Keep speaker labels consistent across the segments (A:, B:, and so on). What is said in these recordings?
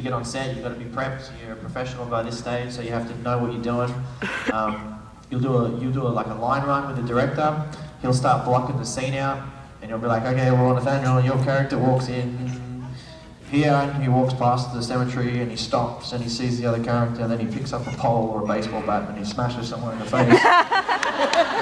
A: get on set, you've got to be prepped. You're a professional by this stage, so you have to know what you're doing. You'll do like a line run with the director. He'll start blocking the scene out, and you'll be like, okay, well, Nathaniel, your character walks in here, and he walks past the cemetery, and he stops, and he sees the other character, and then he picks up a pole or a baseball bat, and he smashes someone in the face.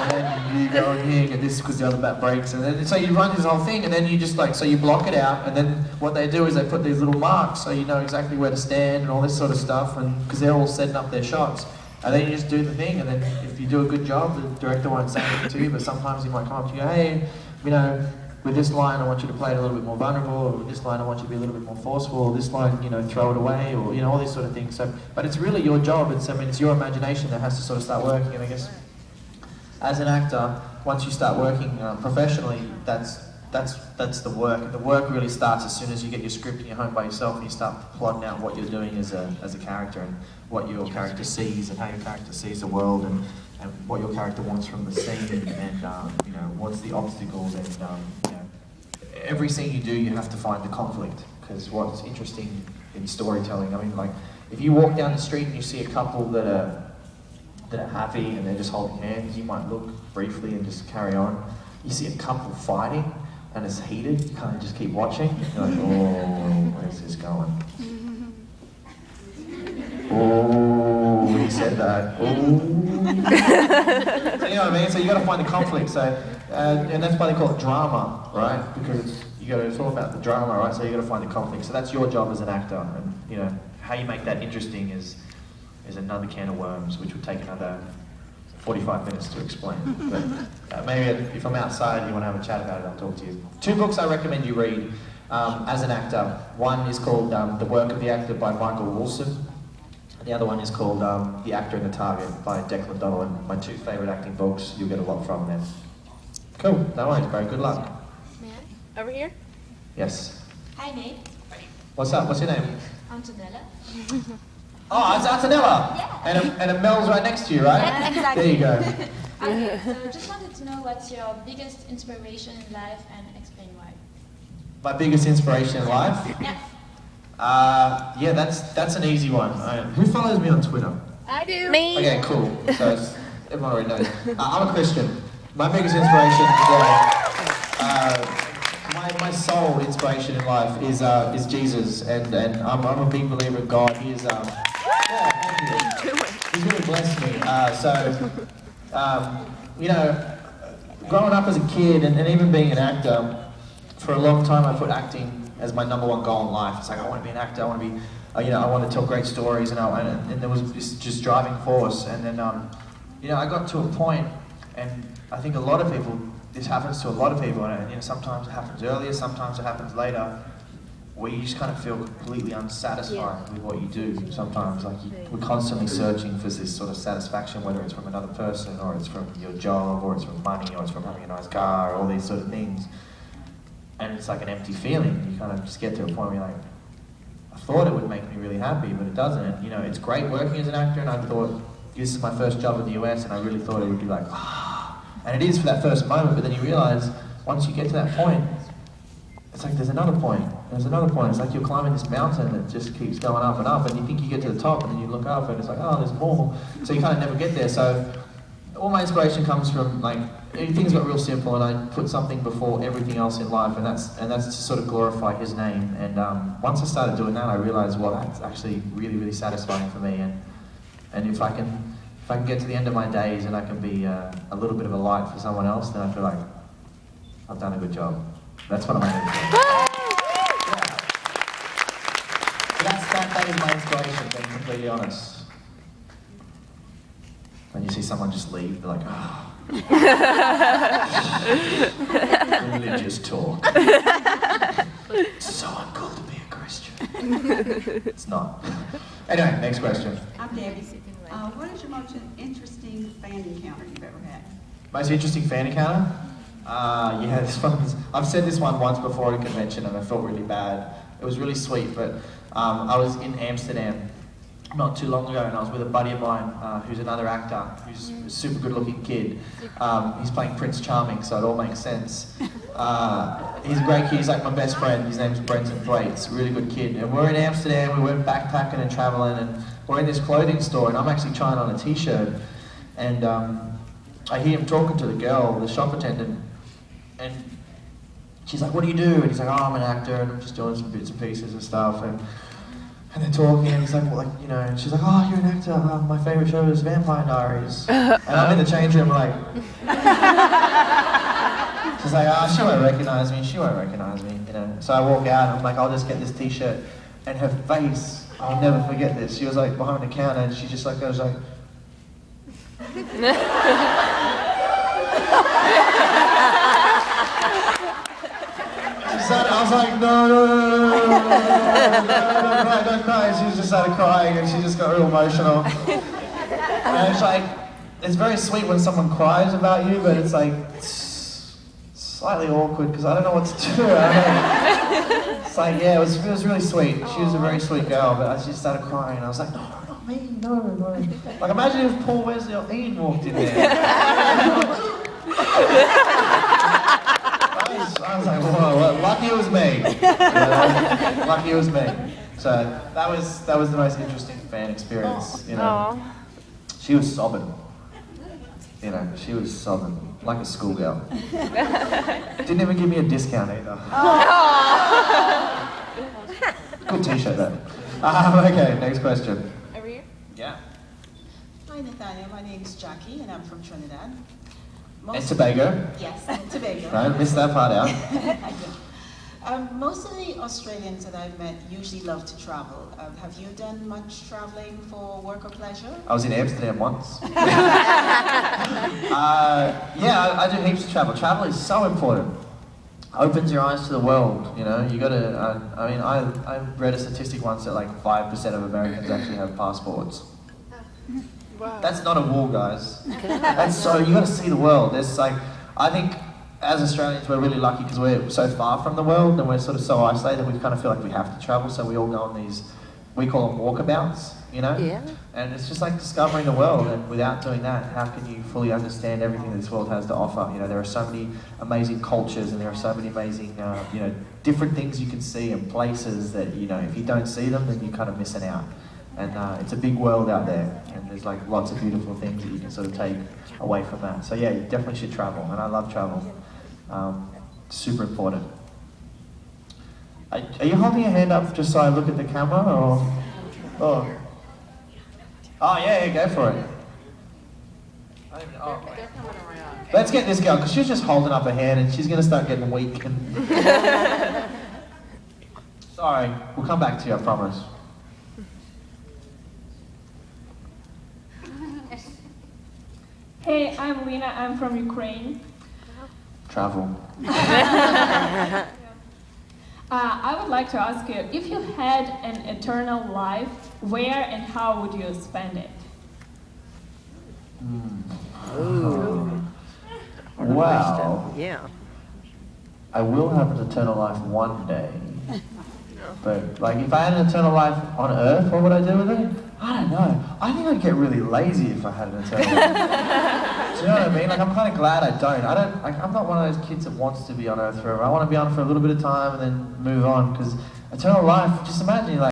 A: And then you go in here and get this because the other bat breaks, and then so you run this whole thing, and then you just like, so you block it out, and then what they do is they put these little marks so you know exactly where to stand and all this sort of stuff, and because they're all setting up their shots. And then you just do the thing, and then if you do a good job, the director won't say anything to you, but sometimes he might come up to you, hey, you know, with this line I want you to play it a little bit more vulnerable, or with this line I want you to be a little bit more forceful, or this line, you know, throw it away, or, you know, all these sort of things. So, but it's really your job, it's your imagination that has to sort of start working, and I guess as an actor, once you start working professionally, that's the work. And the work really starts as soon as you get your script and you're home by yourself and you start plotting out what you're doing as a character, and what your character sees, and how your character sees the world, and what your character wants from the scene, and you know, what's the obstacles, and you know, every scene you do, you have to find the conflict, because what's interesting in storytelling, I mean, like, if you walk down the street and you see a couple that are happy and they're just holding hands, you might look briefly and just carry on. You see a couple fighting and it's heated, you kind of just keep watching. You're like, oh, where's this going? Oh, he said that. Oh. So you know what I mean? So you got to find the conflict. So, and that's why they call it drama, right? Because it's all about the drama, right? So you got to find the conflict. So that's your job as an actor, and you know how you make that interesting is another can of worms, which would take another 45 minutes to explain. But maybe if I'm outside and you want to have a chat about it, I'll talk to you. 2 books I recommend you read as an actor. One is called The Work of the Actor by Michael Wilson. The other one is called The Actor and the Target by Declan Donovan. My 2 favourite acting books. You'll get a lot from them. Cool. No worries, bro. Good luck.
B: Man, over here.
A: Yes.
B: Hi, Nate.
A: What's up? What's your name?
B: Antonella.
A: Oh, it's Antonella!
B: Yeah.
A: And a Mel's right next to you, right?
B: Yeah, exactly.
A: There you go.
B: Okay, so just wanted to know what's your biggest inspiration in life and explain why.
A: My biggest inspiration in life?
B: Yeah.
A: Yeah, that's an easy one. Who follows me on Twitter?
B: I do. Me.
A: Okay, cool. So everyone already knows. I'm a Christian. My biggest inspiration, my sole inspiration in life is Jesus, and I'm a big believer in God. He is He's really blessed me. You know, growing up as a kid and even being an actor, for a long time I put acting as my #1 goal in life. It's like, I want to be an actor, I want to be, you know, I want to tell great stories, and there was this just driving force. And then, you know, I got to a point, and I think a lot of people, this happens to a lot of people, and you know, sometimes it happens earlier, sometimes it happens later, where you just kind of feel completely unsatisfied with what you do. Sometimes, like, we're constantly searching for this sort of satisfaction, whether it's from another person, or it's from your job, or it's from money, or it's from having a nice car, or all these sort of things. And it's like an empty feeling. You kind of just get to a point where you're like, I thought it would make me really happy, but it doesn't. And, you know, it's great working as an actor, and I thought, this is my first job in the US, and I really thought it would be like, and it is for that first moment, but then you realize, once you get to that point, it's like there's another point, there's another point. It's like you're climbing this mountain that just keeps going up, and you think you get to the top, and then you look up, and it's like, oh, there's more. So you kind of never get there. So all my inspiration comes from, like, things got real simple, and I put something before everything else in life, and that's to sort of glorify His name. And once I started doing that, I realized, well, that's actually really, really satisfying for me. And if I can get to the end of my days and I can be a little bit of a light for someone else, then I feel like I've done a good job. That's what I'm aiming for. Yeah. So that is my inspiration, being completely honest. When you see someone just leave, they're like, ah. Religious talk. It's so uncool to be a Christian. It's not. Anyway, next question.
C: I'm Debbie. What is your most interesting fan encounter you've ever had?
A: Most interesting fan encounter? Yeah, this one was, I've said this one once before at a convention and I felt really bad. It was really sweet, but I was in Amsterdam not too long ago, and I was with a buddy of mine who's another actor, who's a super good-looking kid. He's playing Prince Charming, so it all makes sense. He's a great kid. He's like my best friend. His name's Brenton Thwaites, really good kid. And we're in Amsterdam. We went backpacking and traveling, and we're in this clothing store, and I'm actually trying on a t-shirt, and I hear him talking to the girl, the shop attendant, and she's like, "What do you do?" And he's like, "Oh, I'm an actor, and I'm just doing some bits and pieces and stuff." And they're talking, and he's like, "Well, like, you know," and she's like, "Oh, you're an actor. My favorite show is Vampire Diaries." And I'm in the change room, like, she's like, "Oh, she won't recognize me. She won't recognize me," you know. So I walk out, and I'm like, "I'll just get this T-shirt," and her face, I'll never forget this. She was like behind the counter, and she just like goes like. I was like, no, don't cry. She just started crying, and she just got real emotional. And it's like, it's very sweet when someone cries about you, but it's like slightly awkward because I don't know what to do. It's like, yeah, it was really sweet. She was a very sweet girl, but she started crying, and I was like, no, not me, no. Like, imagine if Paul Wesley or Ian walked in there. I was like, whoa, lucky it was me. Lucky it was me. So that was the most interesting fan experience, you know. She was sobbing. You know, she was sobbing like a schoolgirl. Didn't even give me a discount either. Good t-shirt though. Okay, next question.
D: Over here?
A: Yeah.
E: Hi Nathaniel, my name's Jackie and I'm from Trinidad.
A: And Tobago.
E: Yes, Tobago.
A: Don't miss that part out.
E: I do. Most of the Australians that I've met usually love to travel. Have you done much traveling for work or pleasure?
A: I was in Amsterdam once. Yeah, I do heaps of travel. Travel is so important. Opens your eyes to the world, you know. You gotta, I mean, I read a statistic once that like 5% of Americans actually have passports.
D: Wow.
A: That's not a wall, guys. That's so, you gotta see the world. There's like, I think as Australians we're really lucky because we're so far from the world and we're sort of so isolated we kind of feel like we have to travel, so we all go on these, we call them walkabouts, you know?
D: Yeah.
A: And it's just like discovering the world, and without doing that, how can you fully understand everything that this world has to offer? You know, there are so many amazing cultures and there are so many amazing, you know, different things you can see and places that, you know, if you don't see them then you're kind of missing out. And it's a big world out there, and there's like lots of beautiful things that you can sort of take away from that. So yeah, you definitely should travel, and I love travel. Super important. Are you holding your hand up just so I look at the camera, or? Oh yeah, go for it. Let's get this girl, because she's just holding up her hand, and she's going to start getting weak. And... Sorry, we'll come back to you, I promise.
F: Hey, I'm Lina. I'm from Ukraine.
A: Travel.
F: I would like to ask you, if you had an eternal life, where and how would you spend it?
A: Wow.
D: Yeah.
A: I will have an eternal life one day. But like, if I had an eternal life on Earth, what would I do with it? I don't know. I think I'd get really lazy if I had an eternal life. Do you know what I mean? Like, I'm kind of glad I don't. I'm not one of those kids that wants to be on Earth forever. I want to be on for a little bit of time and then move on, because eternal life, just imagine, like,